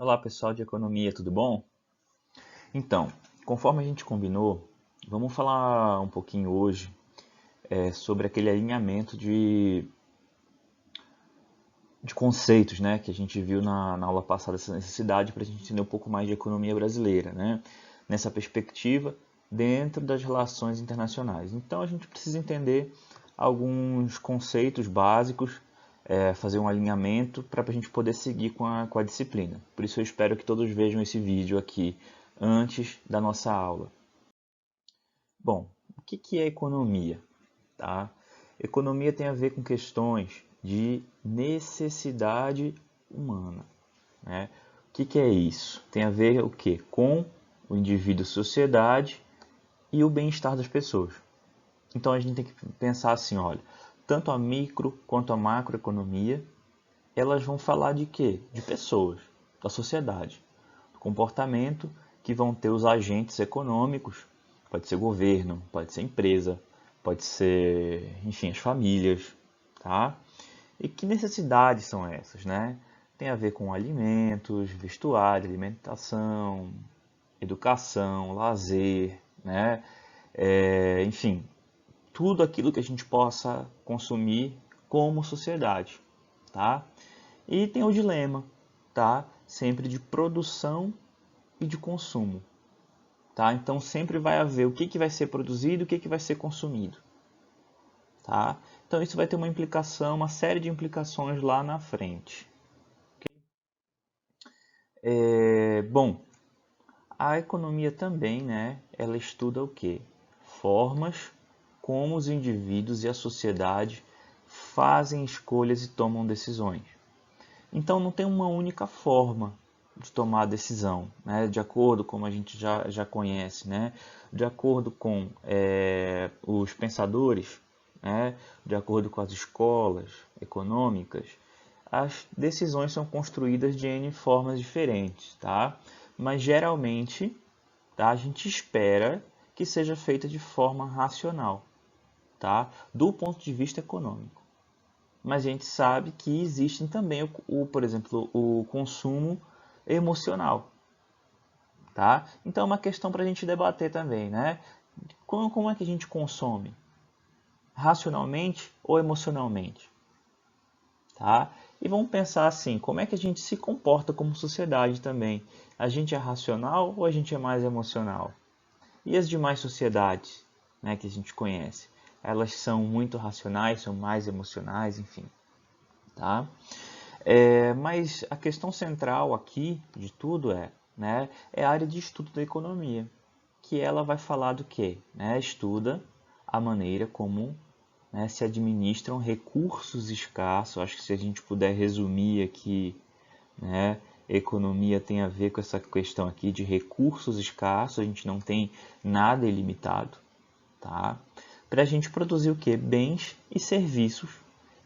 Olá pessoal de economia, tudo bom? Então, conforme a gente combinou, vamos falar um pouquinho hoje sobre aquele alinhamento de conceitos, né, que a gente viu na aula passada, essa necessidade para a gente entender um pouco mais de economia brasileira, né, nessa perspectiva dentro das relações internacionais. Então a gente precisa entender alguns conceitos básicos, fazer um alinhamento para a gente poder seguir com a disciplina. Por isso eu espero que todos vejam esse vídeo aqui antes da nossa aula. Bom, o que é economia? Tá? Economia tem a ver com questões de necessidade humana. Né? O que é isso? Tem a ver o quê? Com o indivíduo, sociedade e o bem-estar das pessoas. Então a gente tem que pensar assim, olha, tanto a micro quanto a macroeconomia, elas vão falar de quê? De pessoas, da sociedade, do comportamento que vão ter os agentes econômicos, pode ser governo, pode ser empresa, pode ser, enfim, as famílias, tá? E que necessidades são essas, né? Tem a ver com alimentos, vestuário, alimentação, educação, lazer, né? Enfim, tudo aquilo que a gente possa consumir como sociedade, tá? E tem o dilema, tá? Sempre de produção e de consumo, tá? Então sempre vai haver o que vai ser produzido e o que vai ser consumido, tá? Então isso vai ter uma implicação, uma série de implicações lá na frente. Bom, a economia também, né? Ela estuda o quê? Formas como os indivíduos e a sociedade fazem escolhas e tomam decisões. Então não tem uma única forma de tomar a decisão, né? De acordo com como a gente já conhece, né? De acordo com os pensadores, né? De acordo com as escolas econômicas, as decisões são construídas de N formas diferentes, tá? Mas geralmente, tá? A gente espera que seja feita de forma racional, tá? Do ponto de vista econômico. Mas a gente sabe que existem também, por exemplo, o consumo emocional, tá? Então é uma questão para a gente debater também, né? Como é que a gente consome? Racionalmente ou emocionalmente? Tá? E vamos pensar assim, como é que a gente se comporta como sociedade também? A gente é racional ou a gente é mais emocional? E as demais sociedades, né, que a gente conhece? Elas são muito racionais, são mais emocionais, enfim, tá? Mas a questão central aqui de tudo é a área de estudo da economia, que ela vai falar do quê? Né? Estuda a maneira como, né, se administram recursos escassos. Acho que se a gente puder resumir aqui, né, economia tem a ver com essa questão aqui de recursos escassos, a gente não tem nada ilimitado, tá? Para a gente produzir o quê? Bens e serviços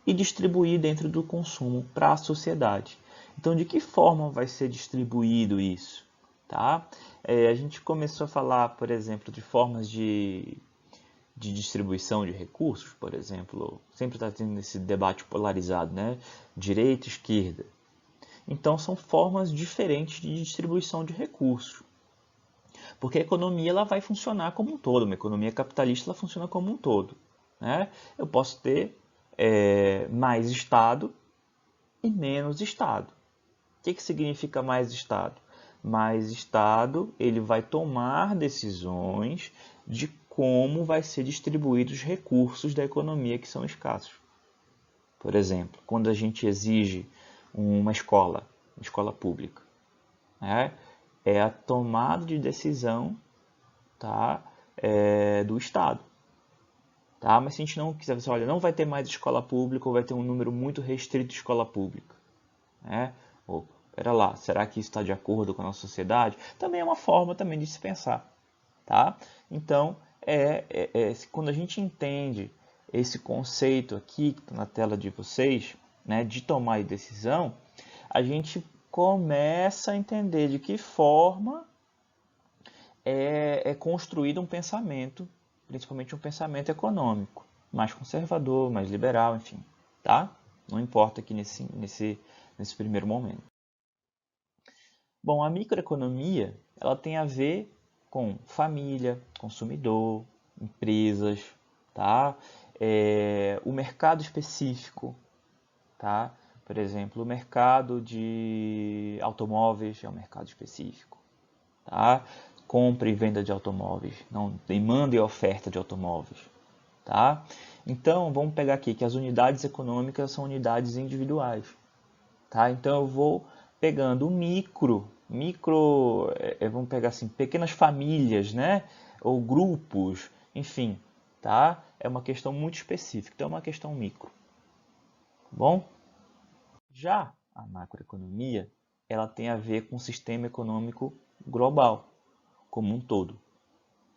e distribuir dentro do consumo para a sociedade. Então, de que forma vai ser distribuído isso? Tá? A gente começou a falar, por exemplo, de formas de distribuição de recursos, por exemplo, sempre está tendo esse debate polarizado, né? Direita e esquerda. Então, são formas diferentes de distribuição de recursos. Porque a economia ela vai funcionar como um todo, uma economia capitalista ela funciona como um todo. Né? Eu posso ter mais Estado e menos Estado. O que significa mais Estado? Mais Estado ele vai tomar decisões de como vai ser distribuídos os recursos da economia que são escassos. Por exemplo, quando a gente exige uma escola pública, né? É a tomada de decisão, tá? Do Estado. Tá? Mas se a gente não quiser, você olha, não vai ter mais escola pública ou vai ter um número muito restrito de escola pública. Né? Ou, pera lá, será que isso está de acordo com a nossa sociedade? Também é uma forma também de se pensar. Tá? Então, quando a gente entende esse conceito aqui, que está na tela de vocês, né, de tomar decisão, a gente começa a entender de que forma é construído um pensamento, principalmente um pensamento econômico, mais conservador, mais liberal, enfim, tá? Não importa aqui nesse primeiro momento. Bom, a microeconomia, ela tem a ver com família, consumidor, empresas, tá? O mercado específico, tá? Por exemplo, o mercado de automóveis é um mercado específico, tá? Compra e venda de automóveis, não demanda e oferta de automóveis, tá? Então, vamos pegar aqui que as unidades econômicas são unidades individuais, tá? Então, eu vou pegando o vamos pegar assim, pequenas famílias, né? Ou grupos, enfim, tá? É uma questão muito específica, então é uma questão micro, tá bom? Já a macroeconomia, ela tem a ver com o sistema econômico global, como um todo,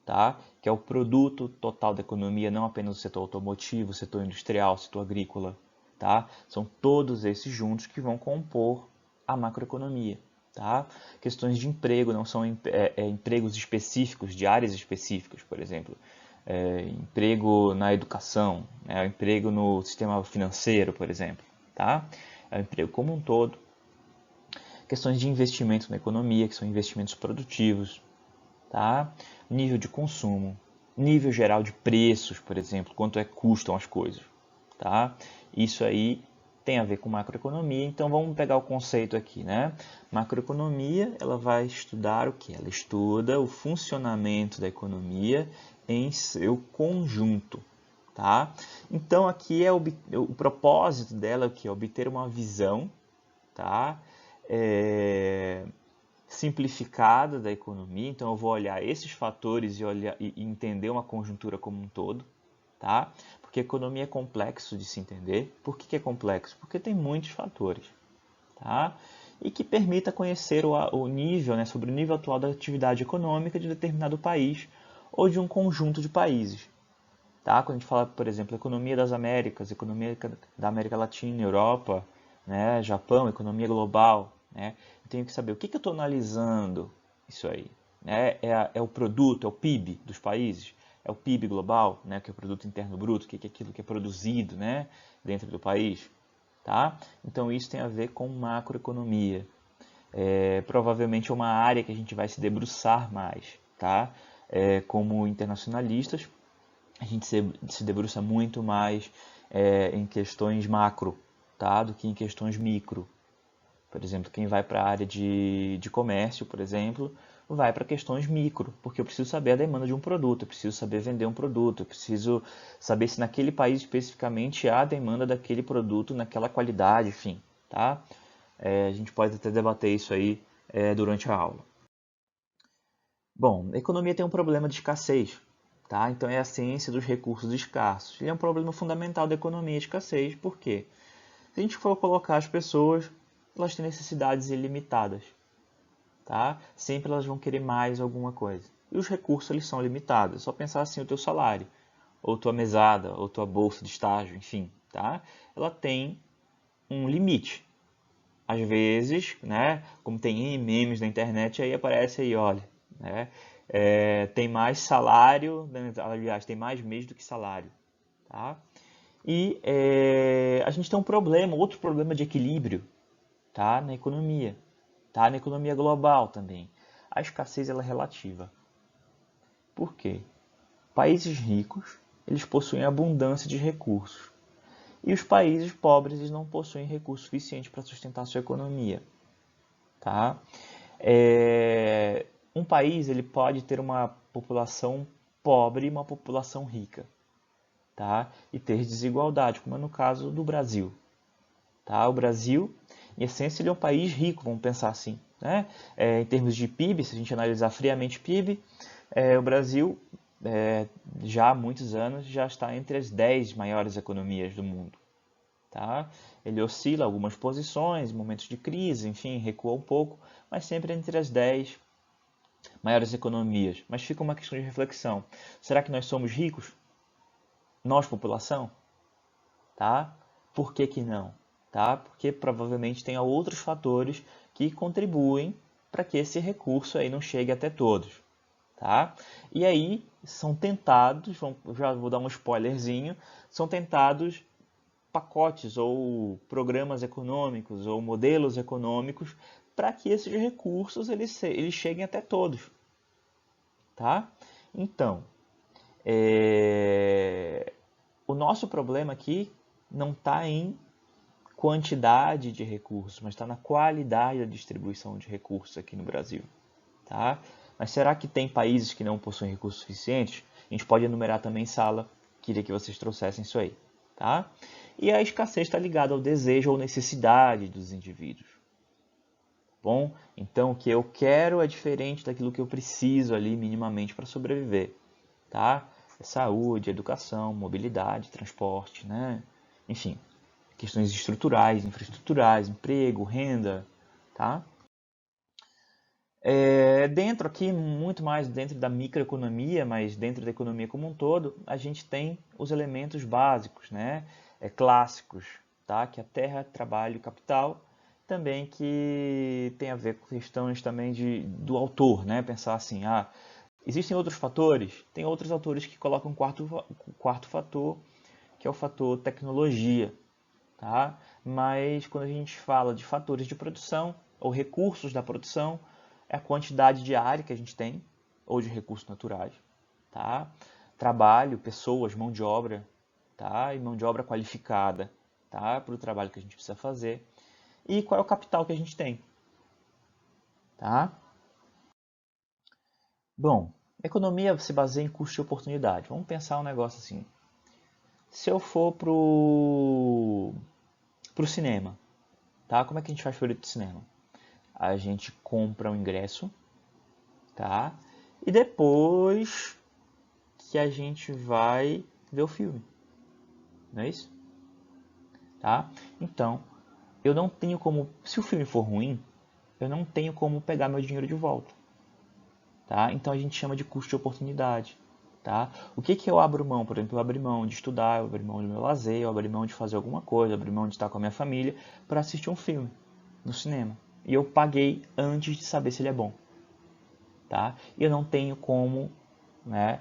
tá? Que é o produto total da economia, não apenas o setor automotivo, o setor industrial, o setor agrícola, tá? São todos esses juntos que vão compor a macroeconomia, tá? Questões de emprego não são empregos específicos, de áreas específicas, por exemplo, emprego na educação, emprego no sistema financeiro, por exemplo, tá? É o emprego como um todo. Questões de investimento na economia, que são investimentos produtivos, tá? Nível de consumo, nível geral de preços, por exemplo, quanto custam as coisas, tá? Isso aí tem a ver com macroeconomia, então vamos pegar o conceito aqui, né? Macroeconomia, ela vai estudar o que? Ela estuda o funcionamento da economia em seu conjunto, tá? Então aqui o propósito dela é o que? Obter uma visão, tá? Simplificada da economia, então eu vou olhar esses fatores e entender uma conjuntura como um todo, tá? Porque a economia é complexo de se entender. Por que é complexo? Porque tem muitos fatores, tá? E que permita conhecer o nível, né, sobre o nível atual da atividade econômica de determinado país ou de um conjunto de países. Tá? Quando a gente fala, por exemplo, economia das Américas, economia da América Latina, Europa, né, Japão, economia global, né, eu tenho que saber o que eu estou analisando isso aí. Né? É o produto, é o PIB dos países, é o PIB global, né, que é o produto interno bruto, que é aquilo que é produzido, né, dentro do país. Tá? Então isso tem a ver com macroeconomia. Provavelmente é uma área que a gente vai se debruçar mais, tá? Como internacionalistas, a gente se debruça muito mais em questões macro, tá? Do que em questões micro. Por exemplo, quem vai para a área de comércio, por exemplo, vai para questões micro, porque eu preciso saber a demanda de um produto, eu preciso saber vender um produto, eu preciso saber se naquele país especificamente há demanda daquele produto, naquela qualidade, enfim, tá? A gente pode até debater isso aí durante a aula. Bom, a economia tem um problema de escassez, tá? Então é a ciência dos recursos escassos. Ele é um problema fundamental da economia, a escassez, por quê? Se a gente for colocar as pessoas, elas têm necessidades ilimitadas, tá? Sempre elas vão querer mais alguma coisa. E os recursos eles são limitados. É só pensar assim, o teu salário, ou tua mesada, ou tua bolsa de estágio, enfim, tá? Ela tem um limite. Às vezes, né, como tem memes na internet, aí aparece aí, olha, né, tem mais salário, né, aliás, tem mais mês do que salário, tá? E a gente tem um problema, outro problema de equilíbrio, tá, na economia, tá, na economia global também. A escassez ela é relativa. Por quê? Países ricos, eles possuem abundância de recursos. E os países pobres eles não possuem recursos suficientes para sustentar sua economia. Tá? Um país ele pode ter uma população pobre e uma população rica, tá? E ter desigualdade, como é no caso do Brasil. Tá? O Brasil, em essência, ele é um país rico, vamos pensar assim. Né? Em termos de PIB, se a gente analisar friamente PIB, o Brasil, já há muitos anos, já está entre as 10 maiores economias do mundo. Tá? Ele oscila algumas posições, momentos de crise, enfim, recua um pouco, mas sempre entre as 10 maiores economias. Mas fica uma questão de reflexão. Será que nós somos ricos? Nós, população? Tá? Por que que não? Tá? Porque provavelmente tem outros fatores que contribuem para que esse recurso aí não chegue até todos. Tá? E aí são tentados, já vou dar um spoilerzinho, são tentados pacotes ou programas econômicos ou modelos econômicos para que esses recursos eles cheguem até todos, tá? Então, o nosso problema aqui não está em quantidade de recursos, mas está na qualidade da distribuição de recursos aqui no Brasil, tá? Mas será que tem países que não possuem recursos suficientes? A gente pode enumerar também, Sala, queria que vocês trouxessem isso aí, tá? E a escassez está ligada ao desejo ou necessidade dos indivíduos. Bom, então o que eu quero é diferente daquilo que eu preciso ali minimamente para sobreviver, tá? Saúde, educação, mobilidade, transporte, né? Enfim, questões estruturais, infraestruturais, emprego, renda, tá? Dentro aqui, muito mais dentro da microeconomia, mas dentro da economia como um todo, a gente tem os elementos básicos, né? Clássicos, tá? Que é a terra, trabalho, capital, também que tem a ver com questões também do autor, né? Pensar assim, existem outros fatores? Tem outros autores que colocam um quarto fator, que é o fator tecnologia, tá? Mas quando a gente fala de fatores de produção ou recursos da produção, é a quantidade de área que a gente tem, ou de recursos naturais, tá? Trabalho, pessoas, mão de obra, tá? E mão de obra qualificada, tá? Para o trabalho que a gente precisa fazer. E qual é o capital que a gente tem, tá? Bom, economia se baseia em custo de oportunidade. Vamos pensar um negócio assim. Se eu for pro cinema, tá? Como é que a gente faz para ir pro cinema? A gente compra um ingresso, tá? E depois que a gente vai ver o filme, não é isso? Tá? Então, eu não tenho como, se o filme for ruim, eu não tenho como pegar meu dinheiro de volta, tá? Então a gente chama de custo de oportunidade, tá? O que que eu abro mão? Por exemplo, eu abro mão de estudar, eu abro mão do meu lazer, eu abro mão de fazer alguma coisa, eu abro mão de estar com a minha família para assistir um filme no cinema. E eu paguei antes de saber se ele é bom, tá? E eu não tenho como, né,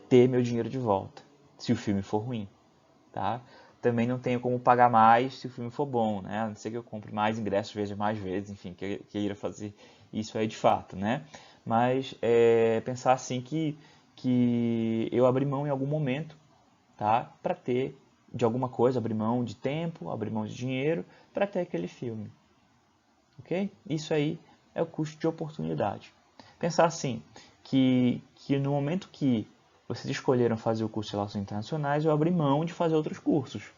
ter meu dinheiro de volta se o filme for ruim, tá? Também não tenho como pagar mais se o filme for bom, né? A não ser que eu compre mais ingressos, veja mais vezes, enfim, que queira fazer isso aí de fato, né? Mas pensar assim que eu abri mão em algum momento, tá? Para ter de alguma coisa, abrir mão de tempo, abrir mão de dinheiro para ter aquele filme, ok? Isso aí é o custo de oportunidade. Pensar assim, que no momento que vocês escolheram fazer o curso de Relações Internacionais, eu abri mão de fazer outros cursos,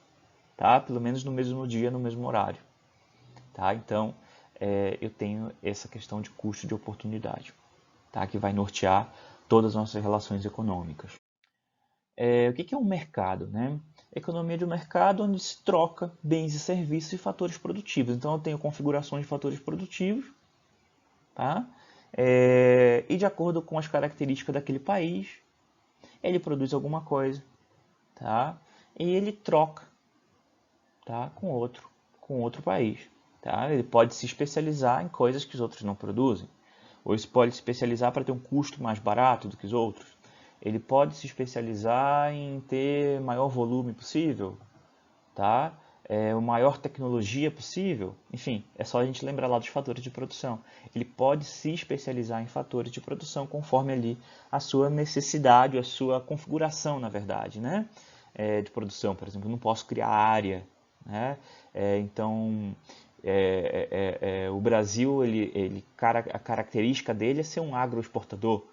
tá? Pelo menos no mesmo dia, no mesmo horário, tá? Então, eu tenho essa questão de custo de oportunidade, tá? Que vai nortear todas as nossas relações econômicas. O que é um mercado, né? Economia de um mercado onde se troca bens e serviços e fatores produtivos. Então, eu tenho configurações de fatores produtivos, tá? E de acordo com as características daquele país, ele produz alguma coisa, tá? E ele troca, tá? Com outro país, tá? Ele pode se especializar em coisas que os outros não produzem, ou ele pode se especializar para ter um custo mais barato do que os outros. Ele pode se especializar em ter maior volume possível, tá? O maior tecnologia possível. Enfim, é só a gente lembrar lá dos fatores de produção. Ele pode se especializar em fatores de produção conforme ali a sua necessidade, a sua configuração, na verdade, né? De produção, por exemplo, eu não posso criar área, né? Então, o Brasil, a característica dele é ser um agroexportador,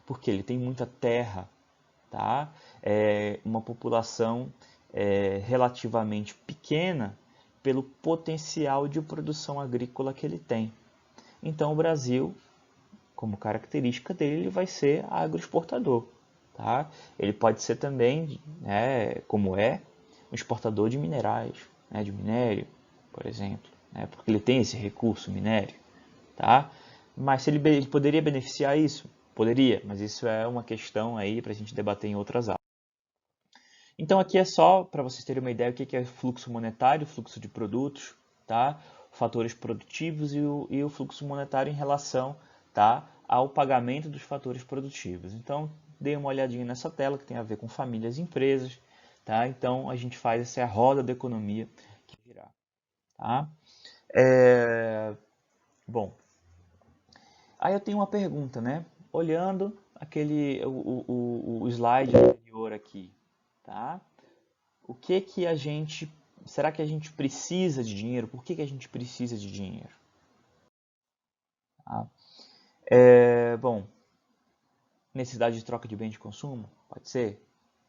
porque ele tem muita terra, tá? Uma população relativamente pequena pelo potencial de produção agrícola que ele tem. Então o Brasil, como característica dele, ele vai ser agroexportador. Tá? Ele pode ser também, como um exportador de minerais, né, de minério, por exemplo, né, porque ele tem esse recurso minério. Tá? Mas se ele poderia beneficiar isso? Poderia, mas isso é uma questão aí para a gente debater em outras aulas. Então aqui é só para vocês terem uma ideia do que é fluxo monetário, fluxo de produtos, tá? Fatores produtivos e o fluxo monetário em relação, tá, ao pagamento dos fatores produtivos. Então dê uma olhadinha nessa tela que tem a ver com famílias e empresas, tá? Então a gente faz essa roda da economia que girar, tá? Bom, aí eu tenho uma pergunta, né? Olhando o slide anterior aqui, tá? O que que a gente, será que a gente precisa de dinheiro? Por que que a gente precisa de dinheiro? Tá? Bom, necessidade de troca de bem de consumo, pode ser,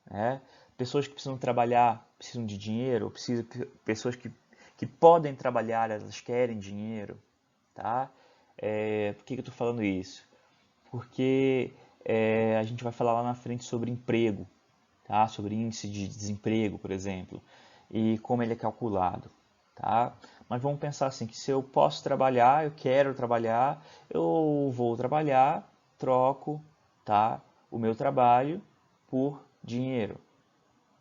né? Pessoas que precisam trabalhar precisam de dinheiro, pessoas que podem trabalhar, elas querem dinheiro, tá? Por que que eu estou falando isso? Porque a gente vai falar lá na frente sobre emprego, tá? Sobre índice de desemprego, por exemplo, e como ele é calculado, tá? Mas vamos pensar assim, que se eu posso trabalhar, eu quero trabalhar, eu vou trabalhar, troco, tá? O meu trabalho por dinheiro,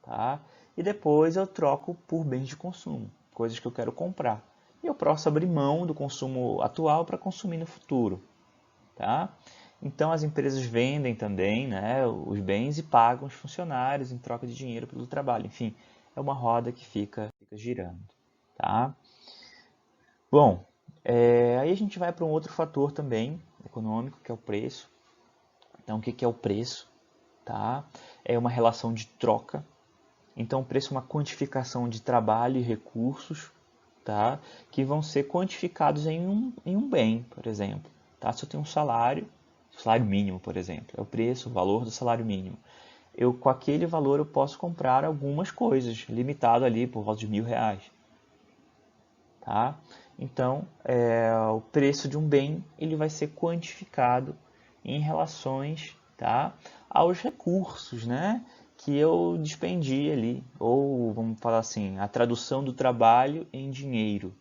tá? E depois eu troco por bens de consumo, coisas que eu quero comprar. E eu posso abrir mão do consumo atual para consumir no futuro, tá? Então as empresas vendem também, né, os bens e pagam os funcionários em troca de dinheiro pelo trabalho. Enfim, é uma roda que fica girando, tá? Bom, aí a gente vai para um outro fator também econômico, que é o preço. Então, o que que é o preço? Tá? É uma relação de troca. Então, o preço é uma quantificação de trabalho e recursos, tá? Que vão ser quantificados em um bem, por exemplo. Tá? Se eu tenho um salário mínimo, por exemplo, é o preço, o valor do salário mínimo. Com aquele valor eu posso comprar algumas coisas, limitado ali por volta de R$ 1.000. Tá? Então, o preço de um bem ele vai ser quantificado em relações, tá, aos recursos, né, que eu dispendi ali, ou vamos falar assim, a tradução do trabalho em dinheiro,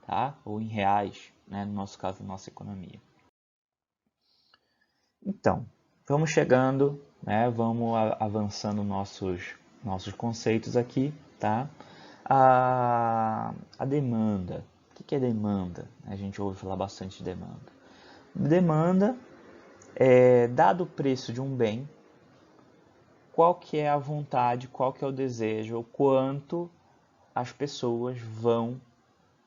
tá, ou em reais, né, no nosso caso, na nossa economia. Então, vamos chegando, né, vamos avançando nossos conceitos aqui, tá? A demanda. O que é demanda? A gente ouve falar bastante de demanda. Demanda é, dado o preço de um bem, qual que é a vontade, qual que é o desejo, o quanto as pessoas vão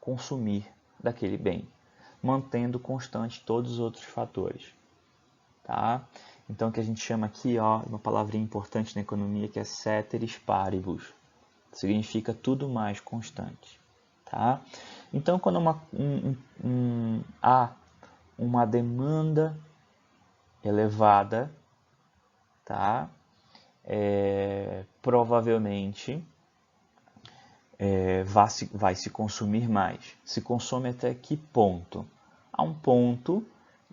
consumir daquele bem, mantendo constante todos os outros fatores, tá? Então, o que a gente chama aqui, ó, uma palavrinha importante na economia que é ceteris paribus, significa tudo mais constante, tá? Então, quando há uma demanda elevada, tá? Provavelmente vai se consumir mais. Se consome até que ponto? A um ponto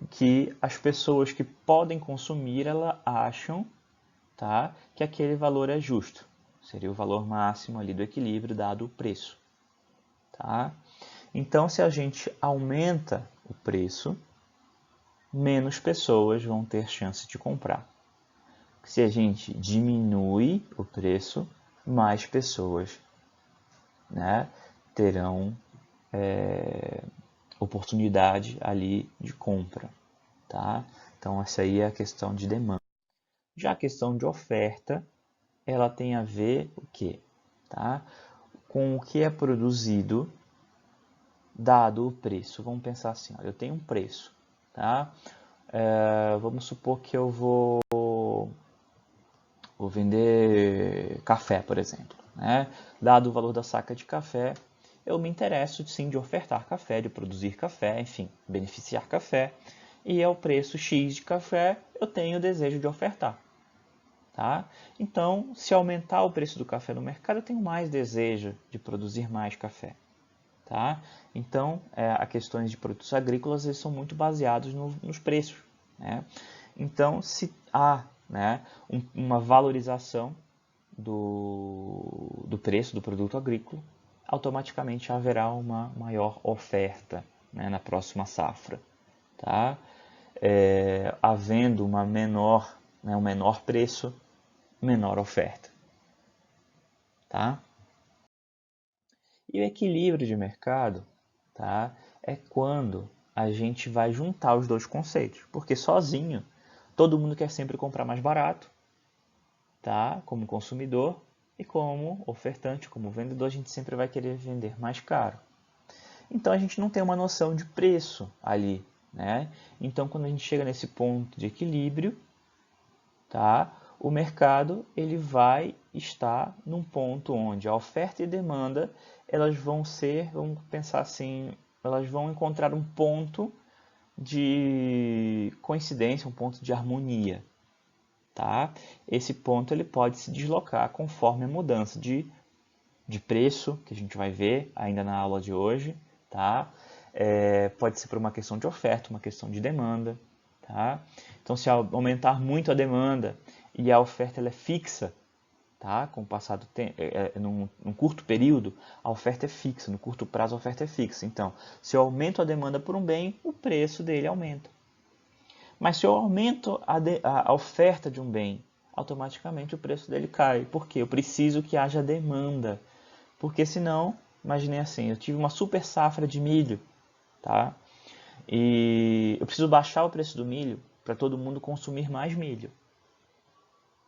que as pessoas que podem consumir, elas acham, tá, que aquele valor é justo. Seria o valor máximo ali do equilíbrio dado o preço. Tá? Então, se a gente aumenta o preço, menos pessoas vão ter chance de comprar. Se a gente diminui o preço, mais pessoas, né, terão oportunidade ali de compra. Tá? Então, essa aí é a questão de demanda. Já a questão de oferta, ela tem a ver o quê? Tá? Com o que é produzido dado o preço. Vamos pensar assim, ó, eu tenho um preço, tá? Vamos supor que eu vou vender café, por exemplo, né? Dado o valor da saca de café, eu me interesso sim de ofertar café, de produzir café, enfim, beneficiar café. E é o preço X de café, eu tenho o desejo de ofertar. Tá? Então, se aumentar o preço do café no mercado, eu tenho mais desejo de produzir mais café. Tá? Então, as questões de produtos agrícolas eles são muito baseados nos preços. Né? Então, se há, né, uma valorização do preço do produto agrícola, automaticamente haverá uma maior oferta, né, na próxima safra. Tá? Havendo um menor preço, menor oferta. Tá? E o equilíbrio de mercado, tá, é quando a gente vai juntar os dois conceitos, porque sozinho todo mundo quer sempre comprar mais barato, tá, como consumidor, e como ofertante, como vendedor, a gente sempre vai querer vender mais caro. Então a gente não tem uma noção de preço ali, né? Então quando a gente chega nesse ponto de equilíbrio, tá? O mercado ele vai estar num ponto onde a oferta e demanda elas vão ser, vamos pensar assim, elas vão encontrar um ponto de coincidência, um ponto de harmonia, tá? Esse ponto ele pode se deslocar conforme a mudança de preço, que a gente vai ver ainda na aula de hoje, tá? Pode ser por uma questão de oferta, uma questão de demanda, tá? Então, se aumentar muito a demanda e a oferta ela é fixa, tá? Com o passar do tempo, num curto período, a oferta é fixa, no curto prazo a oferta é fixa. Então, se eu aumento a demanda por um bem, o preço dele aumenta. Mas se eu aumento a oferta de um bem, automaticamente o preço dele cai. Por quê? Eu preciso que haja demanda. Porque senão, imaginei assim, eu tive uma super safra de milho, tá? E eu preciso baixar o preço do milho para todo mundo consumir mais milho.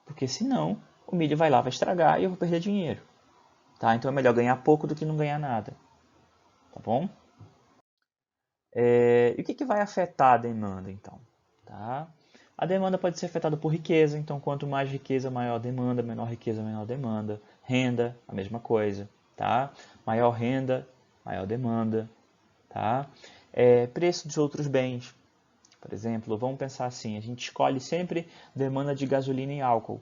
Porque senão, o milho vai lá, vai estragar e eu vou perder dinheiro. Tá? Então é melhor ganhar pouco do que não ganhar nada. Tá bom? E o que vai afetar a demanda, então? Tá? A demanda pode ser afetada por riqueza, então quanto mais riqueza, maior a demanda, menor riqueza, menor demanda. Renda, a mesma coisa, tá? Maior renda, maior demanda, tá? Preço de outros bens, por exemplo, vamos pensar assim, a gente escolhe sempre demanda de gasolina e álcool,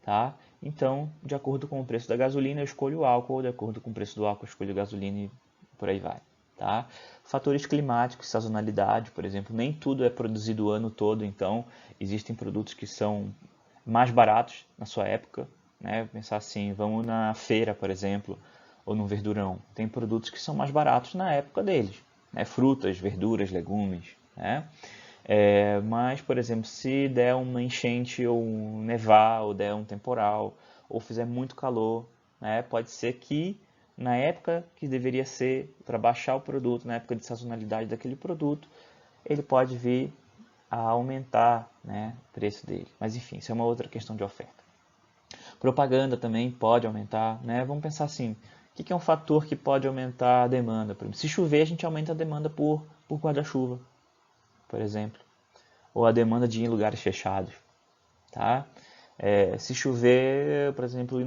tá? Então, de acordo com o preço da gasolina, eu escolho o álcool, de acordo com o preço do álcool, eu escolho a gasolina e por aí vai. Tá? Fatores climáticos, sazonalidade, por exemplo, nem tudo é produzido o ano todo, então existem produtos que são mais baratos na sua época, né? Pensar assim, vamos na feira, por exemplo, ou no verdurão, tem produtos que são mais baratos na época deles, né? Frutas, verduras, legumes, né? Mas, por exemplo, se der uma enchente ou um nevar, ou der um temporal, ou fizer muito calor, né? Pode ser que na época que deveria ser para baixar o produto, na época de sazonalidade daquele produto, ele pode vir a aumentar, né, o preço dele. Mas enfim, isso é uma outra questão de oferta. Propaganda também pode aumentar, né? Vamos pensar assim, o que é um fator que pode aumentar a demanda? Se chover, a gente aumenta a demanda por guarda-chuva, por exemplo, ou a demanda de ir em lugares fechados, tá? Se chover, por exemplo,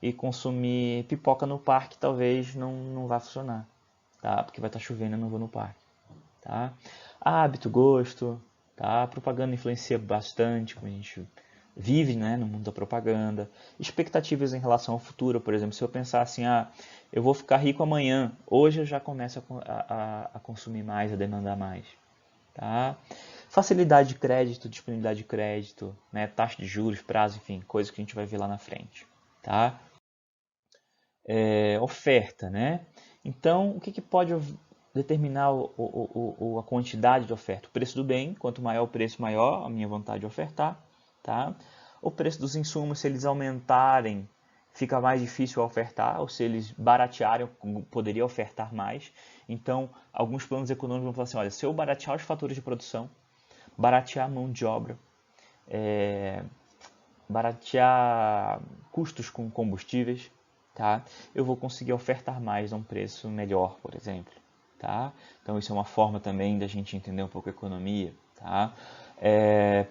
e consumir pipoca no parque, talvez não vá funcionar, tá? Porque vai estar chovendo e eu não vou no parque, tá? Hábito, gosto, tá? A propaganda influencia bastante, como a gente vive, né, no mundo da propaganda. Expectativas em relação ao futuro, por exemplo, se eu pensar assim, eu vou ficar rico amanhã, hoje eu já começo a consumir mais, a demandar mais, tá? Facilidade de crédito, disponibilidade de crédito, né, taxa de juros, prazo, enfim, coisas que a gente vai ver lá na frente, tá? Oferta, né? Então, o que pode determinar a quantidade de oferta? O preço do bem, quanto maior o preço, maior a minha vontade de ofertar, tá? O preço dos insumos, se eles aumentarem, fica mais difícil ofertar, ou se eles baratearem, eu poderia ofertar mais. Então, alguns planos econômicos vão falar assim, olha, se eu baratear os fatores de produção, baratear a mão de obra, baratear custos com combustíveis, tá? Eu vou conseguir ofertar mais a um preço melhor, por exemplo, tá? Então isso é uma forma também da gente entender um pouco a economia, tá?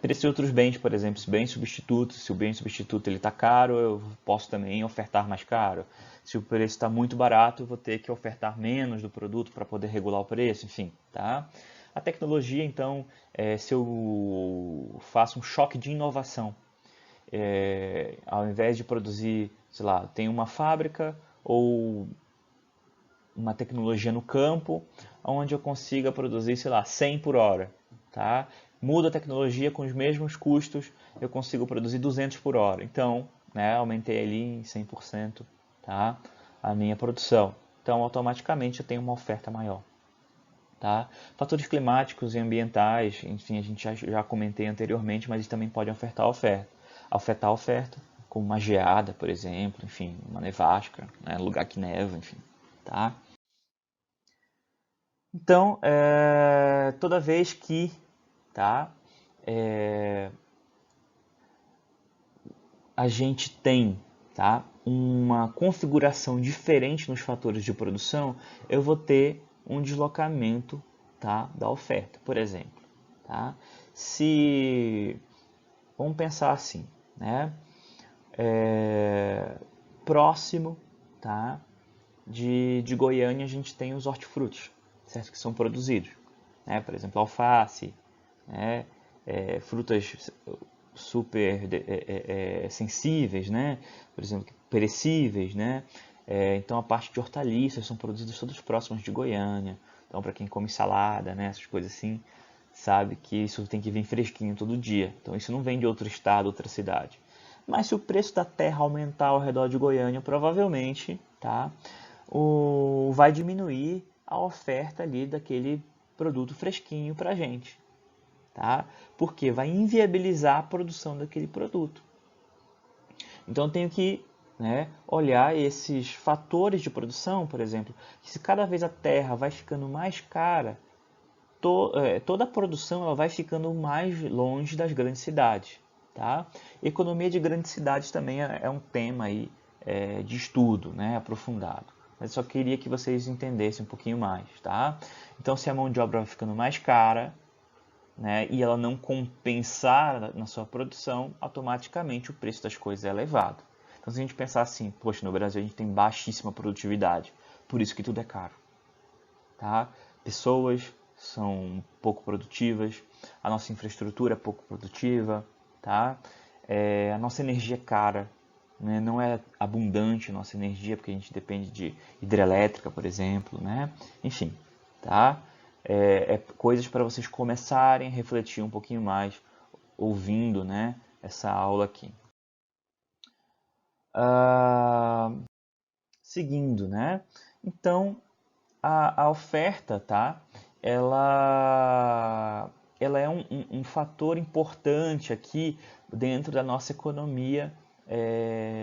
Preço de outros bens, por exemplo, se bem substituto, se o bem substituto ele está caro, eu posso também ofertar mais caro. Se o preço está muito barato, eu vou ter que ofertar menos do produto para poder regular o preço, enfim, tá? A tecnologia, então, se eu faço um choque de inovação, ao invés de produzir, sei lá, tem uma fábrica ou uma tecnologia no campo onde eu consiga produzir, sei lá, 100 por hora, tá? Muda a tecnologia com os mesmos custos, eu consigo produzir 200 por hora. Então, né, aumentei ali em 100%, tá? A minha produção. Então, automaticamente eu tenho uma oferta maior. Tá? Fatores climáticos e ambientais, enfim, a gente já comentei anteriormente, mas eles também podem afetar a oferta, como uma geada, por exemplo, enfim, uma nevasca, né? Lugar que neva, enfim, tá? Então, toda vez que, tá, a gente tem, tá, uma configuração diferente nos fatores de produção, eu vou ter um deslocamento, tá, da oferta. Por exemplo, tá? Vamos pensar assim, né? Próximo, tá, de Goiânia a gente tem os hortifrutis, certo? Que são produzidos, né? Por exemplo, alface, né? Frutas super sensíveis, né? Por exemplo, perecíveis, né? Então a parte de hortaliças são produzidas todas próximas de Goiânia. Então para quem come salada, né? Essas coisas assim, sabe que isso tem que vir fresquinho todo dia. Então isso não vem de outro estado, outra cidade. Mas se o preço da terra aumentar ao redor de Goiânia, provavelmente, tá? Vai diminuir a oferta ali daquele produto fresquinho para a gente, tá? Porque vai inviabilizar a produção daquele produto. Então eu tenho que, né, olhar esses fatores de produção, por exemplo, que se cada vez a terra vai ficando mais cara, toda a produção ela vai ficando mais longe das grandes cidades, tá? Economia de grandes cidades também é um tema aí, de estudo, né, aprofundado. Mas eu só queria que vocês entendessem um pouquinho mais, tá? Então, se a mão de obra vai ficando mais cara, né, e ela não compensar na sua produção, automaticamente o preço das coisas é elevado. Então, se a gente pensar assim, poxa, no Brasil a gente tem baixíssima produtividade, por isso que tudo é caro, tá? Pessoas são pouco produtivas, a nossa infraestrutura é pouco produtiva, tá? A nossa energia é cara, né? Não é abundante a nossa energia, porque a gente depende de hidrelétrica, por exemplo, né? Enfim, tá? Coisas para vocês começarem a refletir um pouquinho mais, ouvindo, né, essa aula aqui. Seguindo, né? Então, a oferta, tá? Ela é um fator importante aqui dentro da nossa economia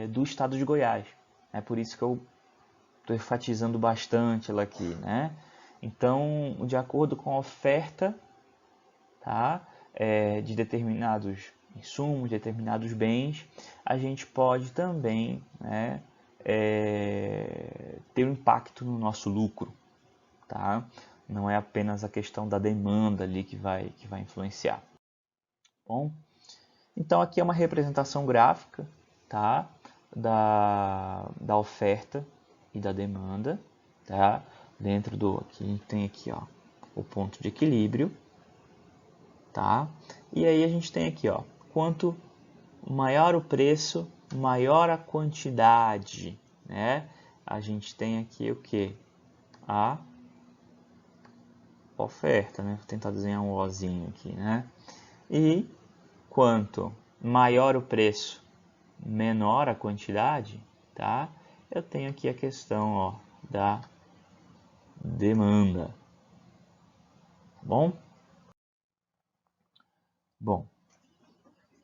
do estado de Goiás. É por isso que eu estou enfatizando bastante ela aqui, né? Então, de acordo com a oferta, tá? De determinados insumos, determinados bens, a gente pode também, né, ter um impacto no nosso lucro, tá? Não é apenas a questão da demanda ali que vai influenciar. Bom, então aqui é uma representação gráfica, tá? Da oferta e da demanda, tá? Dentro do aqui tem aqui, ó, o ponto de equilíbrio, tá? E aí a gente tem aqui, ó, quanto maior o preço, maior a quantidade, né? A gente tem aqui o que? A oferta, né? Vou tentar desenhar um Ozinho aqui, né? E quanto maior o preço, menor a quantidade, tá? Eu tenho aqui a questão, ó, da demanda, tá bom? Bom,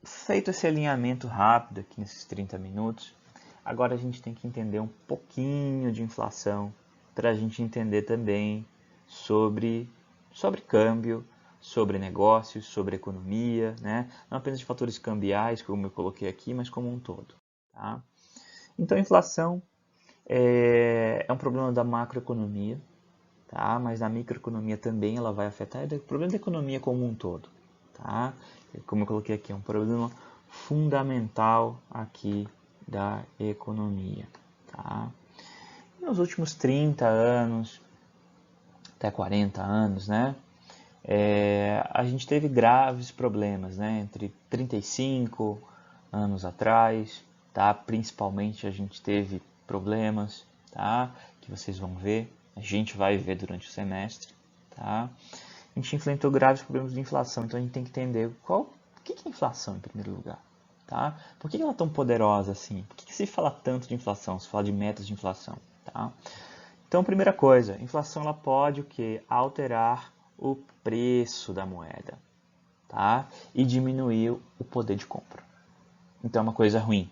feito esse alinhamento rápido aqui nesses 30 minutos, agora a gente tem que entender um pouquinho de inflação para a gente entender também sobre câmbio, sobre negócios, sobre economia, né? Não apenas de fatores cambiais, como eu coloquei aqui, mas como um todo. Tá? Então, a inflação é um problema da macroeconomia, tá? Mas na microeconomia também ela vai afetar. É o problema da economia como um todo. Tá? Como eu coloquei aqui, é um problema fundamental aqui da economia. Tá? E nos últimos 30 anos, até 40 anos, né? A gente teve graves problemas, né? Entre 35 anos atrás, tá? Principalmente a gente teve problemas, tá? Que vocês vão ver, a gente vai ver durante o semestre, tá? A gente enfrentou graves problemas de inflação, então a gente tem que entender o que é inflação em primeiro lugar, tá? Por que ela é tão poderosa assim? Por que se fala tanto de inflação, se fala de metas de inflação, tá? Então, primeira coisa, inflação ela pode o que? Alterar o preço da moeda, tá? E diminuir o poder de compra. Então é uma coisa ruim,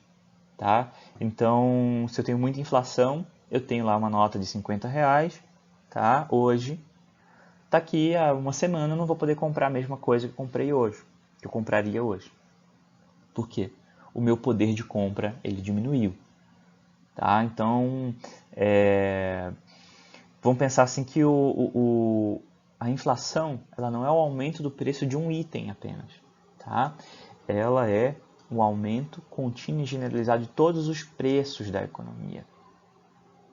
tá? Então, se eu tenho muita inflação, eu tenho lá uma nota de 50 reais, tá? Hoje, daqui a uma semana eu não vou poder comprar a mesma coisa que eu comprei hoje, que eu compraria hoje. Por quê? O meu poder de compra ele diminuiu, tá? Então, vamos pensar assim que a inflação ela não é o aumento do preço de um item apenas, tá? Ela é o aumento contínuo e generalizado de todos os preços da economia.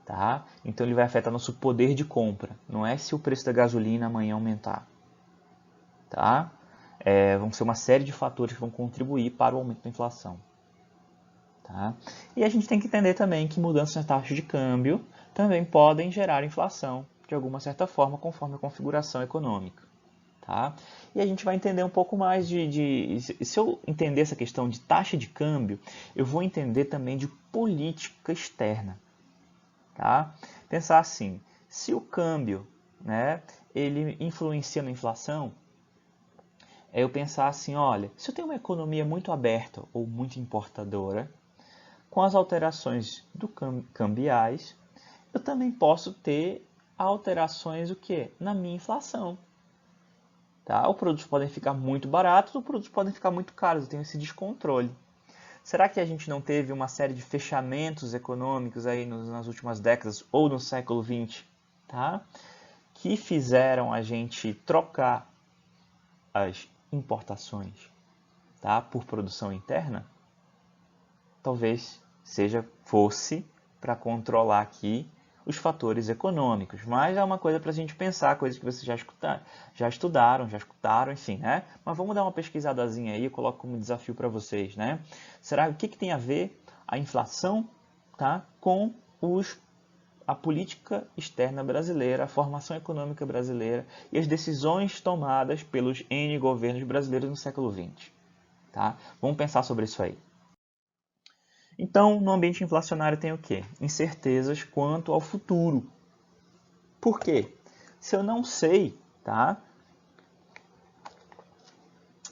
Tá? Então ele vai afetar nosso poder de compra. Não é se o preço da gasolina amanhã aumentar. Tá? Vão ser uma série de fatores que vão contribuir para o aumento da inflação. Tá? E a gente tem que entender também que mudanças na taxa de câmbio também podem gerar inflação, de alguma certa forma, conforme a configuração econômica. Tá? E a gente vai entender um pouco mais se eu entender essa questão de taxa de câmbio, eu vou entender também de política externa. Tá? Pensar assim, se o câmbio, né, ele influencia na inflação, é eu pensar assim, olha, se eu tenho uma economia muito aberta ou muito importadora, com as alterações cambiais, eu também posso ter alterações o quê? Na minha inflação. Tá? Os produtos podem ficar muito baratos, os produtos podem ficar muito caros, eu tenho esse descontrole. Será que a gente não teve uma série de fechamentos econômicos aí nas últimas décadas ou no século XX, tá? Que fizeram a gente trocar as importações, tá? Por produção interna? Talvez fosse para controlar aqui os fatores econômicos, mas é uma coisa para a gente pensar, coisas que vocês já escutaram, enfim, né? Mas vamos dar uma pesquisadazinha aí, eu coloco como desafio para vocês, né? O que tem a ver a inflação, tá, com a política externa brasileira, a formação econômica brasileira e as decisões tomadas pelos N governos brasileiros no século XX, tá? Vamos pensar sobre isso aí. Então, no ambiente inflacionário tem o quê? Incertezas quanto ao futuro. Por quê? Se eu não sei, tá?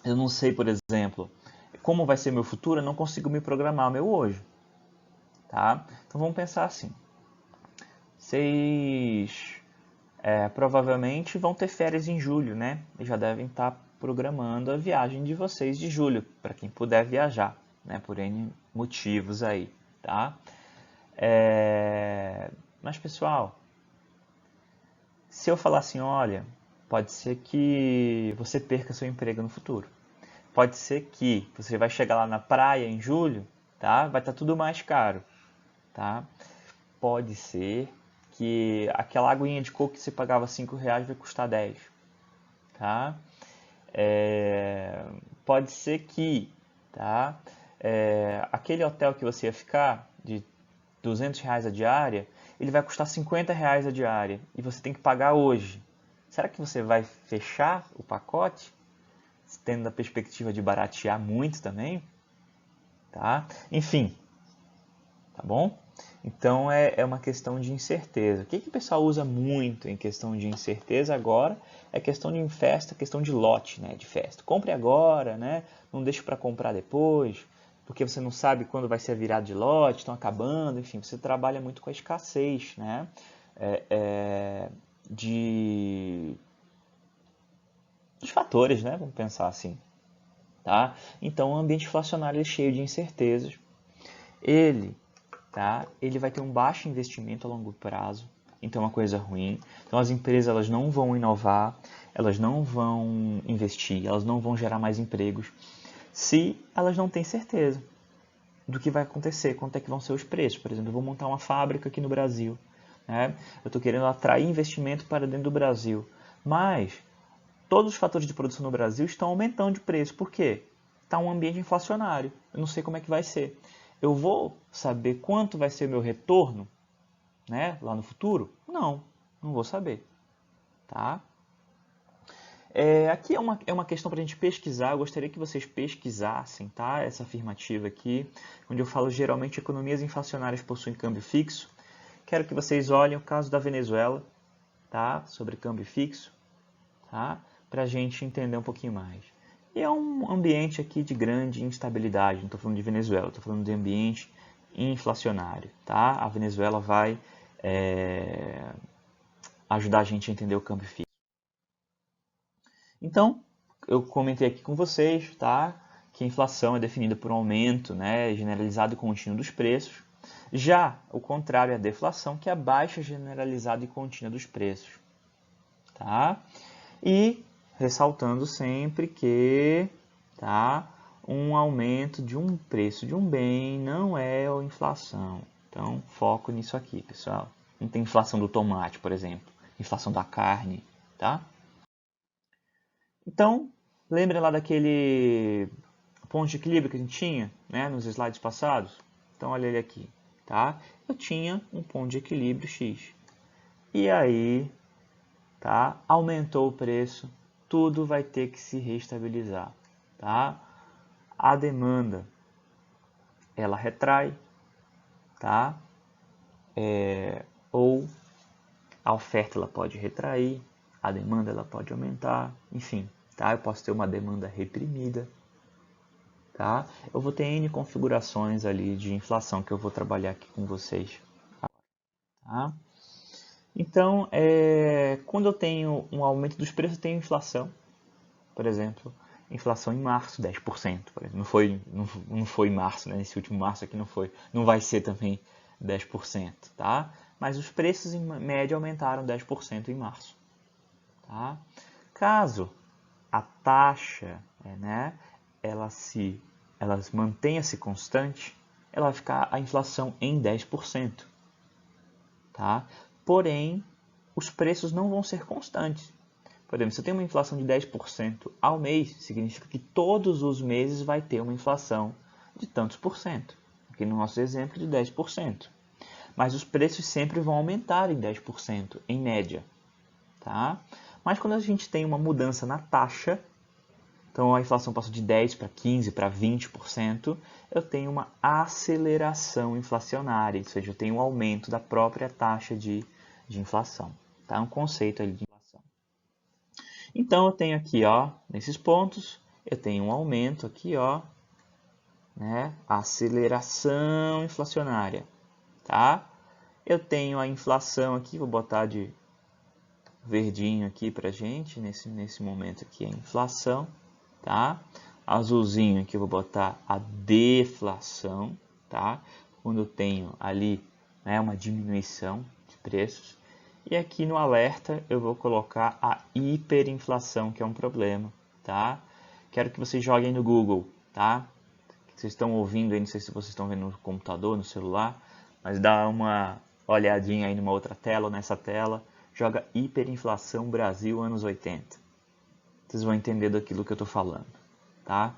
Eu não sei, por exemplo, como vai ser meu futuro, eu não consigo me programar o meu hoje, tá? Então vamos pensar assim. Vocês provavelmente vão ter férias em julho, né? E já devem estar programando a viagem de vocês de julho, para quem puder viajar, né? Por N motivos aí, tá? Mas, pessoal, se eu falar assim, olha, pode ser que você perca seu emprego no futuro. Pode ser que você vai chegar lá na praia em julho, tá? Vai estar tudo mais caro, tá? Pode ser que aquela aguinha de coco que você pagava R$5 vai custar 10, tá? Pode ser que, tá? Aquele hotel que você ia ficar de R$200 a diária, ele vai custar R$50 a diária e você tem que pagar hoje. Será que você vai fechar o pacote, tendo a perspectiva de baratear muito também? Tá? Enfim, tá bom? Então é uma questão de incerteza. O que o pessoal usa muito em questão de incerteza agora é questão de festa, questão de lote, né, de festa. Compre agora, né? Não deixe para comprar depois, porque você não sabe quando vai ser a virada de lote, estão acabando, enfim, você trabalha muito com a escassez, né? Dos fatores, né? Vamos pensar assim, tá? Então, o ambiente inflacionário é cheio de incertezas. Ele vai ter um baixo investimento a longo prazo, então é uma coisa ruim. Então as empresas elas não vão inovar, elas não vão investir, elas não vão gerar mais empregos, se elas não têm certeza do que vai acontecer, quanto é que vão ser os preços. Por exemplo, eu vou montar uma fábrica aqui no Brasil, né? Eu estou querendo atrair investimento para dentro do Brasil, mas todos os fatores de produção no Brasil estão aumentando de preço. Por quê? Está um ambiente inflacionário. Eu não sei como é que vai ser. Eu vou saber quanto vai ser meu retorno, né, lá no futuro? Não vou saber. Tá? Aqui é uma questão para a gente pesquisar. Eu gostaria que vocês pesquisassem, tá? Essa afirmativa aqui, onde eu falo geralmente economias inflacionárias possuem câmbio fixo. Quero que vocês olhem o caso da Venezuela, tá? Sobre câmbio fixo, tá? Para a gente entender um pouquinho mais. E é um ambiente aqui de grande instabilidade, não estou falando de Venezuela, estou falando de ambiente inflacionário, tá? A Venezuela vai ajudar a gente a entender o câmbio fixo. Então, eu comentei aqui com vocês, tá? Que a inflação é definida por um aumento, né, generalizado e contínuo dos preços, Já o contrário é a deflação, que é a baixa generalizada e contínua dos preços. Tá? E ressaltando sempre que, tá, um aumento de um preço de um bem não é a inflação. Então, foco nisso aqui, pessoal. Não tem inflação do tomate, por exemplo. Inflação da carne, tá? Então, lembra lá daquele ponto de equilíbrio que a gente tinha, né, nos slides passados? Então, olha ele aqui, tá? Eu tinha um ponto de equilíbrio X. E aí, tá? Aumentou o preço, tudo vai ter que se reestabilizar, tá? A demanda, ela retrai, tá? Ou a oferta ela pode retrair, a demanda ela pode aumentar, enfim, tá? Eu posso ter uma demanda reprimida, tá? Eu vou ter N configurações ali de inflação que eu vou trabalhar aqui com vocês, tá? Então, quando eu tenho um aumento dos preços, eu tenho inflação, por exemplo, inflação em março, 10%. Por exemplo. Não foi em março, né? Esse último março aqui não foi. Não vai ser também 10%, tá? Mas os preços em média aumentaram 10% em março. Tá? Caso a taxa, né, ela mantenha-se constante, ela vai ficar a inflação em 10%. Tá? Porém, os preços não vão ser constantes. Por exemplo, se eu tenho uma inflação de 10% ao mês, significa que todos os meses vai ter uma inflação de tantos por cento. Aqui no nosso exemplo, de 10%. Mas os preços sempre vão aumentar em 10%, em média. Tá? Mas quando a gente tem uma mudança na taxa, então a inflação passa de 10% para 15%, para 20%, eu tenho uma aceleração inflacionária, ou seja, eu tenho um aumento da própria taxa de inflação. Tá? Um conceito ali de inflação. Então eu tenho aqui, ó, nesses pontos, eu tenho um aumento aqui, ó, né, aceleração inflacionária, tá? Eu tenho a inflação aqui, vou botar de verdinho aqui pra gente, nesse momento aqui a inflação, tá? Azulzinho aqui eu vou botar a deflação, tá? Quando eu tenho ali, né, uma diminuição de preços. E aqui no alerta eu vou colocar a hiperinflação, que é um problema, tá? Quero que vocês joguem no Google, tá? Vocês estão ouvindo aí, não sei se vocês estão vendo no computador, no celular, mas dá uma olhadinha aí numa outra tela ou nessa tela, joga hiperinflação Brasil anos 80. Vocês vão entender daquilo que eu estou falando, tá?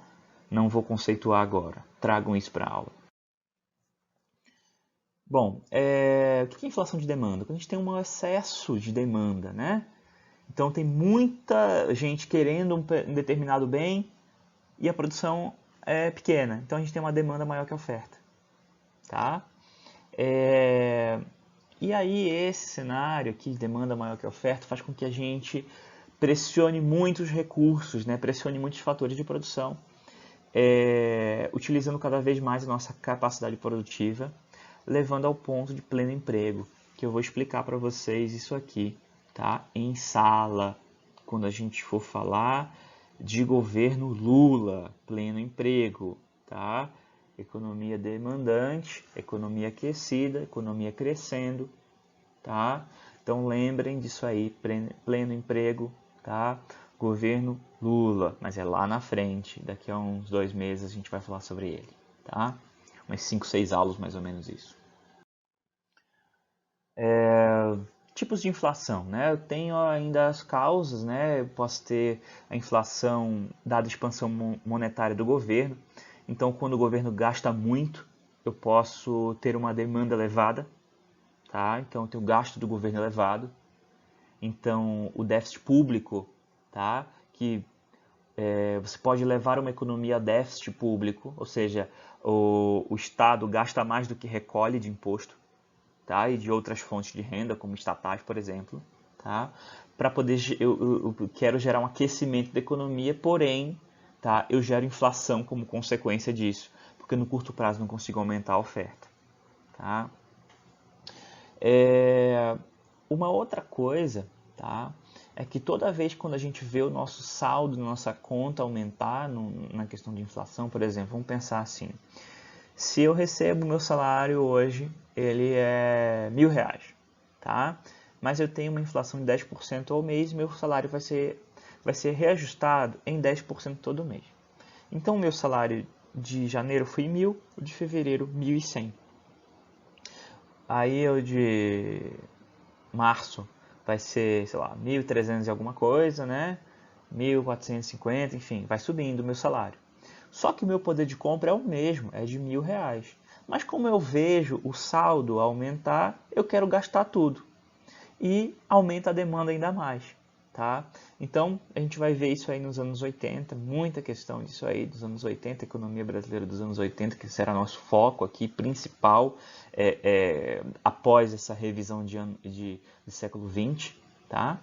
Não vou conceituar agora, tragam isso para a aula. Bom, o que é inflação de demanda? Quando a gente tem um excesso de demanda, né? Então tem muita gente querendo um determinado bem e a produção é pequena. Então a gente tem uma demanda maior que a oferta, tá? E aí esse cenário aqui de demanda maior que a oferta faz com que a gente pressione muitos recursos, né? Pressione muitos fatores de produção, utilizando cada vez mais a nossa capacidade produtiva, levando ao ponto de pleno emprego, que eu vou explicar para vocês isso aqui, tá? Em sala, quando a gente for falar de governo Lula, pleno emprego, tá? Economia demandante, economia aquecida, economia crescendo, tá? Então lembrem disso aí, pleno emprego, tá? Governo Lula, mas é lá na frente, daqui a uns 2 meses a gente vai falar sobre ele, tá? Umas 5, 6 aulas mais ou menos isso. Tipos de inflação, né? Eu tenho ainda as causas, né? Eu posso ter a inflação dada a expansão monetária do governo. Então, quando o governo gasta muito, eu posso ter uma demanda elevada, tá? Então, eu tenho o gasto do governo elevado. Então, o déficit público, tá? Que você pode levar uma economia a déficit público, ou seja, o Estado gasta mais do que recolhe de imposto, tá? E de outras fontes de renda, como estatais, por exemplo, tá? Para poder, eu quero gerar um aquecimento da economia, porém, tá? Eu gero inflação como consequência disso, porque no curto prazo não consigo aumentar a oferta, tá? Uma outra coisa, tá? É que toda vez quando a gente vê o nosso saldo, nossa conta aumentar na questão de inflação, por exemplo, vamos pensar assim, Se eu recebo meu salário hoje, ele é R$ 1.000, tá? Mas eu tenho uma inflação de 10% ao mês, meu salário vai ser reajustado em 10% todo mês. Então, o meu salário de janeiro foi 1.000, o de fevereiro 1.100. Aí o de março vai ser, sei lá, 1.300 e alguma coisa, né? 1.450, enfim, vai subindo o meu salário. Só que o meu poder de compra é o mesmo, é de R$ 1.000. Mas como eu vejo o saldo aumentar, eu quero gastar tudo. E aumenta a demanda ainda mais, tá? Então, a gente vai ver isso aí nos anos 80, muita questão disso aí dos anos 80, economia brasileira dos anos 80, que será nosso foco aqui principal após essa revisão de século XX, tá?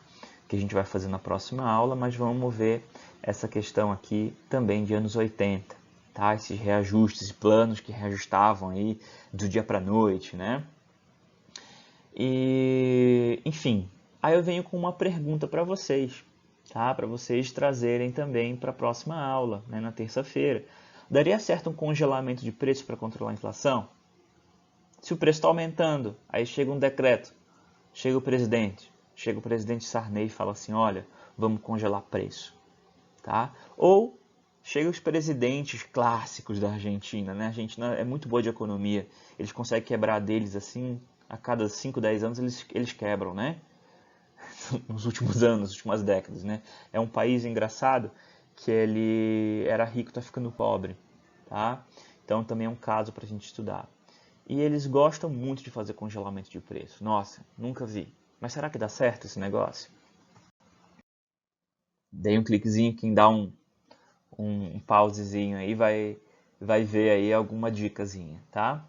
Que a gente vai fazer na próxima aula, mas vamos ver essa questão aqui também de anos 80, tá? Esses reajustes e planos que reajustavam aí do dia para a noite, né? E, enfim, aí eu venho com uma pergunta para vocês, tá? Para vocês trazerem também para a próxima aula, né, na terça-feira. Daria certo um congelamento de preço para controlar a inflação? Se o preço está aumentando, aí chega um decreto, chega o presidente Sarney e fala assim, olha, vamos congelar preço, tá? Ou chega os presidentes clássicos da Argentina, né? A Argentina é muito boa de economia, eles conseguem quebrar deles assim, a cada 5, 10 anos eles quebram, né? Nos últimos anos, nas últimas décadas, né? É um país engraçado que ele era rico, está ficando pobre, tá? Então também é um caso para a gente estudar. E eles gostam muito de fazer congelamento de preço. Nossa, nunca vi. Mas será que dá certo esse negócio? Dei um cliquezinho, quem dá um pausezinho aí vai ver aí alguma dicasinha, tá?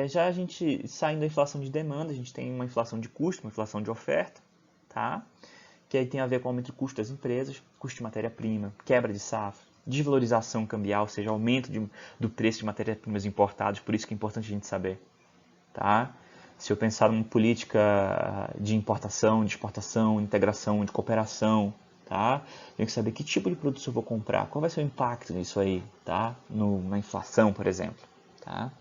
Já a gente saindo da inflação de demanda, a gente tem uma inflação de custo, uma inflação de oferta, tá? Que aí tem a ver com o aumento do custo das empresas, custo de matéria-prima, quebra de safra, desvalorização cambial, ou seja, aumento do preço de matérias-primas importadas, por isso que é importante a gente saber, tá? Se eu pensar numa política de importação, de exportação, integração, de cooperação, tá? Tenho que saber que tipo de produto eu vou comprar, qual vai ser o impacto nisso aí, tá? Na inflação, por exemplo, tá?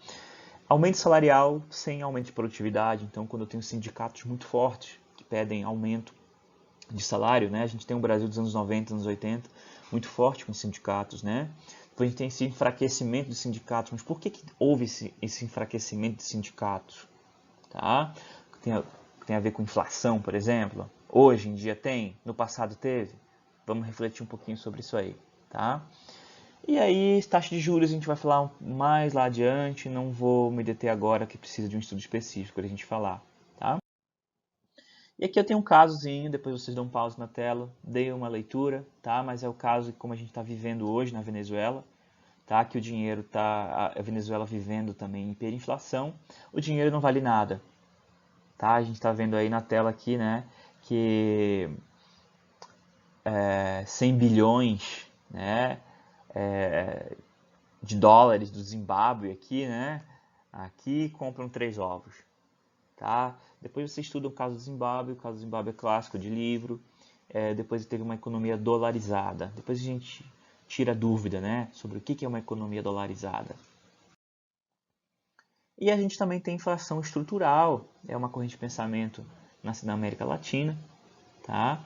Aumento salarial sem aumento de produtividade, então quando eu tenho sindicatos muito fortes que pedem aumento de salário, né? A gente tem um Brasil dos anos 90, anos 80, muito forte com os sindicatos, né? Depois a gente tem esse enfraquecimento dos sindicatos, mas por que houve esse enfraquecimento de sindicatos? Tá? Tem a ver com inflação, por exemplo? Hoje em dia tem? No passado teve? Vamos refletir um pouquinho sobre isso aí, tá? E aí, taxa de juros a gente vai falar mais lá adiante, não vou me deter agora que precisa de um estudo específico para a gente falar, tá? E aqui eu tenho um casozinho, depois vocês dão um pause na tela, dei uma leitura, tá? Mas é o caso como a gente está vivendo hoje na Venezuela, tá? Que o dinheiro tá, a Venezuela vivendo também em hiperinflação, o dinheiro não vale nada, tá? A gente está vendo aí na tela aqui, né? Que 100 bilhões, né? De dólares do Zimbábue aqui, né? Aqui compram 3 ovos, tá? Depois você estuda o caso do Zimbábue, o caso do Zimbábue é clássico de livro. Depois teve uma economia dolarizada. Depois a gente tira a dúvida, né, sobre o que é uma economia dolarizada. E a gente também tem inflação estrutural, é uma corrente de pensamento na América Latina, tá?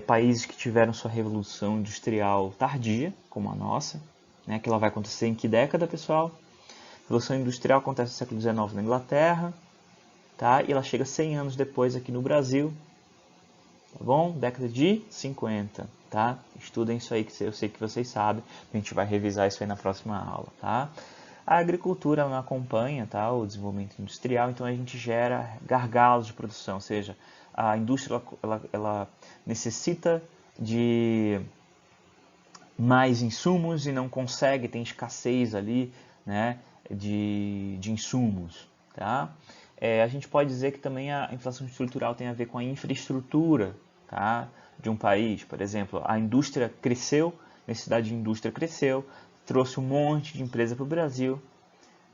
Países que tiveram sua revolução industrial tardia, como a nossa, né, que ela vai acontecer em que década, pessoal? A revolução industrial acontece no século XIX na Inglaterra, tá? E ela chega 100 anos depois aqui no Brasil, tá bom? Década de 50, tá? Estudem isso aí que eu sei que vocês sabem, a gente vai revisar isso aí na próxima aula, tá? A agricultura não acompanha, tá, o desenvolvimento industrial, então a gente gera gargalos de produção, ou seja, a indústria ela necessita de mais insumos e não consegue, tem escassez ali, né, de insumos, tá? A gente pode dizer que também a inflação estrutural tem a ver com a infraestrutura, tá, de um país. Por exemplo, a indústria cresceu, a necessidade de indústria cresceu, trouxe um monte de empresa para o Brasil,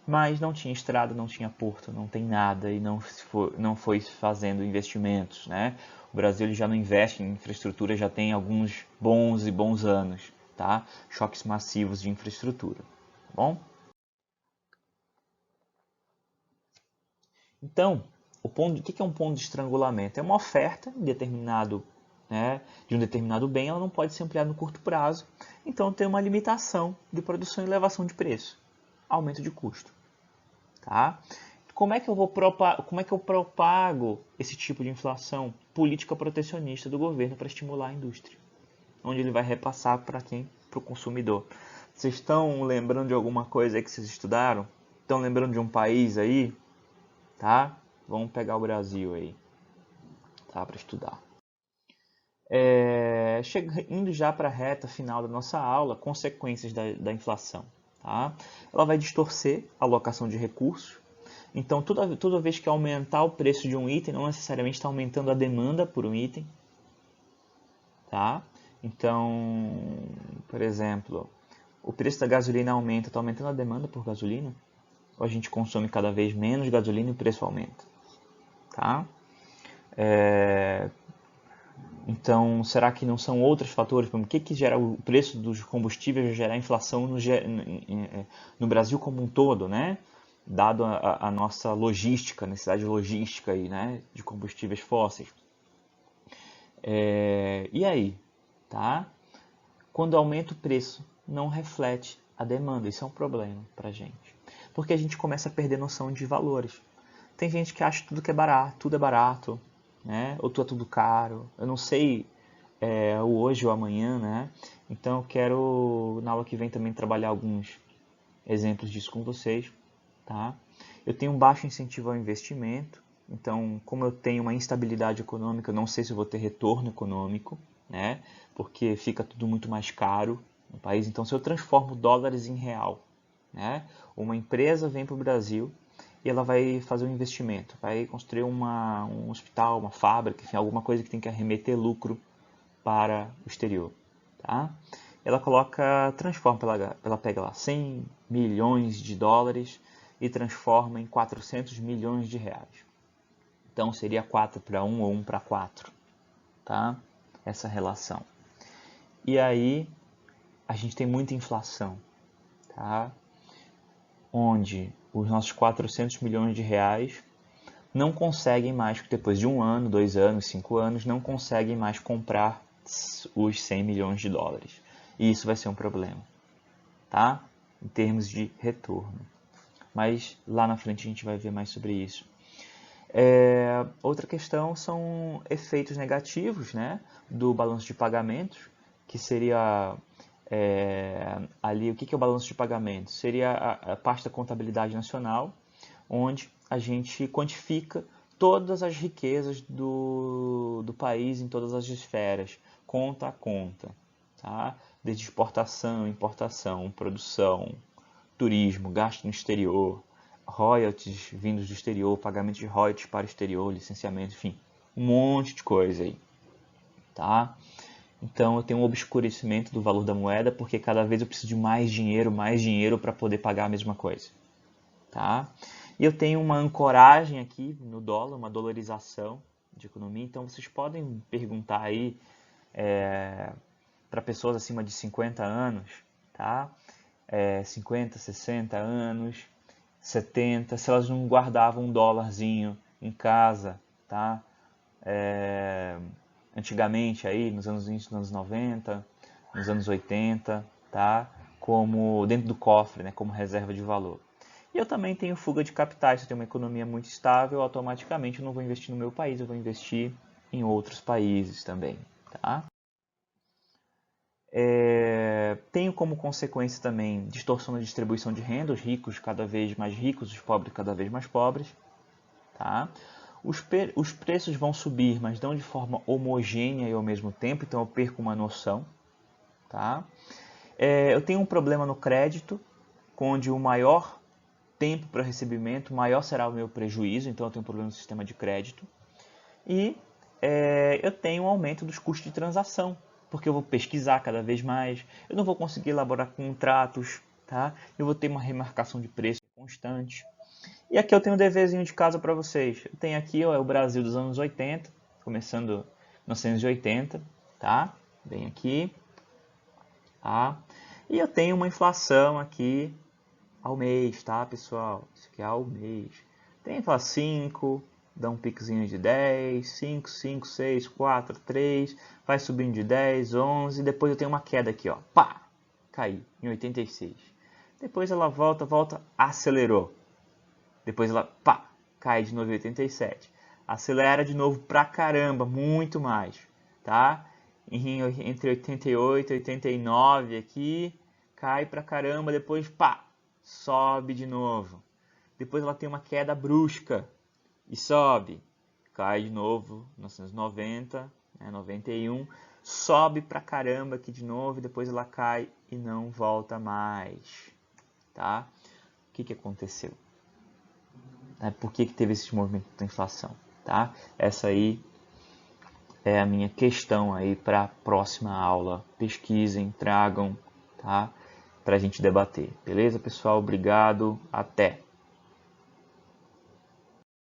mas não tinha estrada, não tinha porto, não tem nada e não foi fazendo investimentos, né? O Brasil ele já não investe em infraestrutura já tem alguns bons anos, tá? Choques massivos de infraestrutura, tá bom? Então, o que é um ponto de estrangulamento? É uma oferta de um determinado bem, ela não pode ser ampliada no curto prazo. Então, tem uma limitação de produção e elevação de preço, aumento de custo. Tá? Como é que eu propago esse tipo de inflação? Política protecionista do governo para estimular a indústria, onde ele vai repassar para quem? Para o consumidor. Vocês estão lembrando de alguma coisa aí que vocês estudaram? Estão lembrando de um país aí? Tá? Vamos pegar o Brasil aí, tá? Para estudar. Indo já para a reta final da nossa aula, consequências da inflação. Tá? Ela vai distorcer a alocação de recursos. Então, toda vez que aumentar o preço de um item, não necessariamente está aumentando a demanda por um item. Tá? Então, por exemplo, o preço da gasolina aumenta, está aumentando a demanda por gasolina? Ou a gente consome cada vez menos gasolina e o preço aumenta? Tá? Então, será que não são outros fatores? O que gera o preço dos combustíveis gerar inflação no Brasil como um todo, né? Dado a nossa logística, necessidade logística aí, né? De combustíveis fósseis. E aí? Tá? Quando aumenta o preço, não reflete a demanda. Isso é um problema pra gente. Porque a gente começa a perder noção de valores. Tem gente que acha tudo é barato, né? Ou tudo caro. Eu não sei o hoje ou amanhã, né? Então eu quero, na aula que vem, também trabalhar alguns exemplos disso com vocês, tá? Eu tenho um baixo incentivo ao investimento. Então, como eu tenho uma instabilidade econômica, eu não sei se eu vou ter retorno econômico, né? Porque fica tudo muito mais caro no país. Então, se eu transformo dólares em real, né? Uma empresa vem para o Brasil e ela vai fazer um investimento, vai construir um hospital, uma fábrica, enfim, alguma coisa que tem que arremeter lucro para o exterior, tá? Ela transforma, ela pega lá 100 milhões de dólares e transforma em 400 milhões de reais. Então seria 4 para 1 ou 1 para 4, tá? Essa relação. E aí a gente tem muita inflação, tá? Onde os nossos 400 milhões de reais não conseguem mais, depois de 1 ano, 2 anos, 5 anos, não conseguem mais comprar os 100 milhões de dólares. E isso vai ser um problema, tá? Em termos de retorno. Mas lá na frente a gente vai ver mais sobre isso. Outra questão são efeitos negativos, né, do balanço de pagamentos, que seria ali, o que é o balanço de pagamentos? Seria a parte da contabilidade nacional, onde a gente quantifica todas as riquezas do país em todas as esferas, conta a conta, tá? Desde exportação, importação, produção, turismo, gasto no exterior, royalties vindos do exterior, pagamento de royalties para o exterior, licenciamento, enfim, um monte de coisa aí, tá? Então eu tenho um obscurecimento do valor da moeda porque cada vez eu preciso de mais dinheiro para poder pagar a mesma coisa, tá? E eu tenho uma ancoragem aqui no dólar, uma dolarização de economia, então vocês podem perguntar aí para pessoas acima de 50 anos, tá? 50, 60 anos, 70, se elas não guardavam um dólarzinho em casa, tá? Antigamente aí, nos anos 90, nos anos 80, tá? Como dentro do cofre, né? Como reserva de valor. E eu também tenho fuga de capitais. Se eu tenho uma economia muito estável, automaticamente eu não vou investir no meu país, eu vou investir em outros países também, tá? Tenho como consequência também distorção na distribuição de renda, os ricos cada vez mais ricos, os pobres cada vez mais pobres. Tá? Os preços vão subir, mas não de forma homogênea e ao mesmo tempo, então eu perco uma noção. Tá? Eu tenho um problema no crédito, onde o maior tempo para recebimento, maior será o meu prejuízo, então eu tenho um problema no sistema de crédito. E eu tenho um aumento dos custos de transação, porque eu vou pesquisar cada vez mais, eu não vou conseguir elaborar contratos, tá? Eu vou ter uma remarcação de preço constante. E aqui eu tenho um deverzinho de casa para vocês. Eu tenho aqui o Brasil dos anos 80, começando em 1980, tá? Bem aqui, tá? E eu tenho uma inflação aqui ao mês, tá, pessoal? Isso aqui é ao mês. Tem lá 5, dá um piquezinho de 10, 5, 5, 6, 4, 3, vai subindo de 10, 11, depois eu tenho uma queda aqui, ó, pá, cai em 86. Depois ela volta, acelerou. Depois ela, pá, cai de novo em 87. Acelera de novo pra caramba, muito mais, tá? Entre 88 e 89 aqui, cai pra caramba, depois, pá, sobe de novo. Depois ela tem uma queda brusca e sobe, cai de novo, 1990, 91, sobe pra caramba aqui de novo, depois ela cai e não volta mais, tá? O que aconteceu? Por que teve esse movimento da inflação, tá? Essa aí é a minha questão aí para a próxima aula. Pesquisem, tragam, tá? Para a gente debater. Beleza, pessoal? Obrigado. Até!